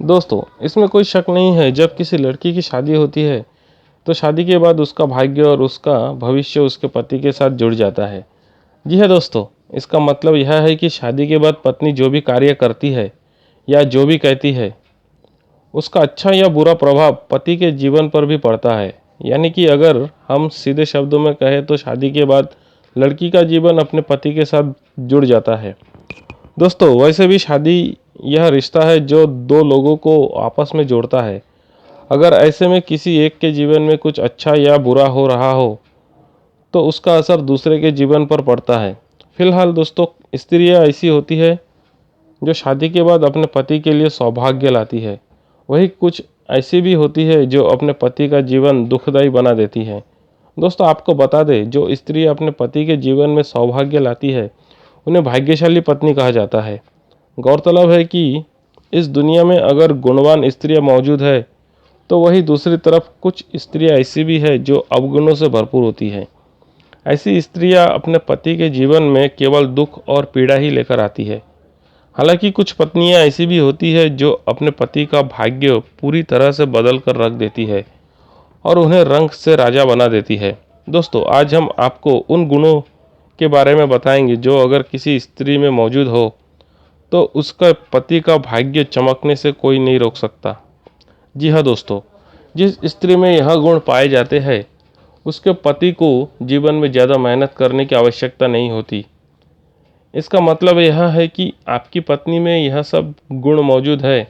दोस्तों, इसमें कोई शक नहीं है, जब किसी लड़की की शादी होती है तो शादी के बाद उसका भाग्य और उसका भविष्य उसके पति के साथ जुड़ जाता है। जी हाँ दोस्तों, इसका मतलब यह है कि शादी के बाद पत्नी जो भी कार्य करती है या जो भी कहती है, उसका अच्छा या बुरा प्रभाव पति के जीवन पर भी पड़ता है। यानी कि अगर हम सीधे शब्दों में कहें तो शादी के बाद लड़की का जीवन अपने पति के साथ जुड़ जाता है। दोस्तों, वैसे भी शादी यह रिश्ता है जो दो लोगों को आपस में जोड़ता है। अगर ऐसे में किसी एक के जीवन में कुछ अच्छा या बुरा हो रहा हो तो उसका असर दूसरे के जीवन पर पड़ता है। फिलहाल दोस्तों, स्त्रियां ऐसी होती है जो शादी के बाद अपने पति के लिए सौभाग्य लाती है। वही कुछ ऐसी भी होती है जो अपने पति का जीवन दुखदायी बना देती है। दोस्तों, आपको बता दें, जो स्त्री अपने पति के जीवन में सौभाग्य लाती है उन्हें भाग्यशाली पत्नी कहा जाता है। गौरतलब है कि इस दुनिया में अगर गुणवान स्त्रियां मौजूद है तो वही दूसरी तरफ कुछ स्त्रियां ऐसी भी है जो अवगुणों से भरपूर होती हैं। ऐसी स्त्रियां अपने पति के जीवन में केवल दुख और पीड़ा ही लेकर आती है। हालांकि कुछ पत्नियां ऐसी भी होती है जो अपने पति का भाग्य पूरी तरह से बदल कर रख देती है और उन्हें रंग से राजा बना देती है। दोस्तों, आज हम आपको उन गुणों के बारे में बताएंगे जो अगर किसी स्त्री में मौजूद हो तो उसका पति का भाग्य चमकने से कोई नहीं रोक सकता। जी हाँ दोस्तों, जिस स्त्री में यह गुण पाए जाते हैं उसके पति को जीवन में ज़्यादा मेहनत करने की आवश्यकता नहीं होती। इसका मतलब यह है कि आपकी पत्नी में यह सब गुण मौजूद है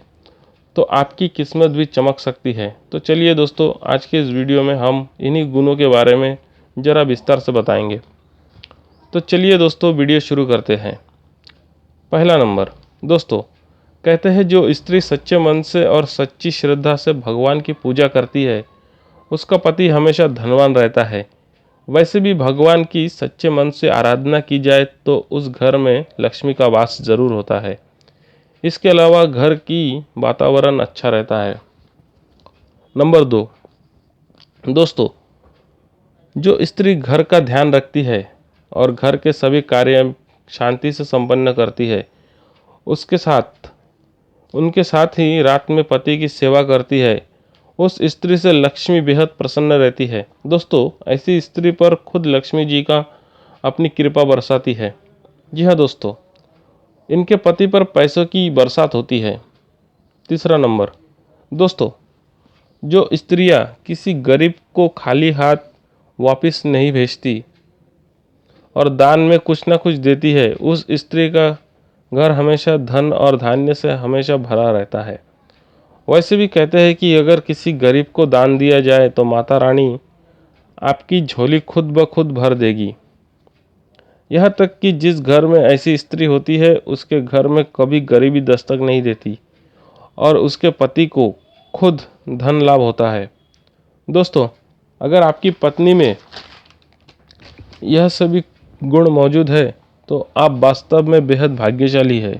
तो आपकी किस्मत भी चमक सकती है। तो चलिए दोस्तों, आज के इस वीडियो में हम इन्हीं गुणों के बारे में ज़रा विस्तार से बताएंगे। तो चलिए दोस्तों, वीडियो शुरू करते हैं। पहला नंबर, दोस्तों कहते हैं जो स्त्री सच्चे मन से और सच्ची श्रद्धा से भगवान की पूजा करती है उसका पति हमेशा धनवान रहता है। वैसे भी भगवान की सच्चे मन से आराधना की जाए तो उस घर में लक्ष्मी का वास जरूर होता है। इसके अलावा घर की वातावरण अच्छा रहता है। नंबर 2, दोस्तों जो स्त्री घर का ध्यान रखती है और घर के सभी कार्य शांति से संपन्न करती है उनके साथ ही रात में पति की सेवा करती है, उस स्त्री से लक्ष्मी बेहद प्रसन्न रहती है। दोस्तों, ऐसी स्त्री पर खुद लक्ष्मी जी का अपनी कृपा बरसाती है। जी हाँ दोस्तों, इनके पति पर पैसों की बरसात होती है। तीसरा नंबर, दोस्तों जो स्त्रियां किसी गरीब को खाली हाथ वापस नहीं भेजती और दान में कुछ ना कुछ देती है, उस स्त्री का घर हमेशा धन और धान्य से हमेशा भरा रहता है। वैसे भी कहते हैं कि अगर किसी गरीब को दान दिया जाए तो माता रानी आपकी झोली खुद ब खुद भर देगी। यहाँ तक कि जिस घर में ऐसी स्त्री होती है उसके घर में कभी गरीबी दस्तक नहीं देती और उसके पति को खुद धन लाभ होता है। दोस्तों, अगर आपकी पत्नी में यह सभी गुण मौजूद है तो आप वास्तव में बेहद भाग्यशाली है।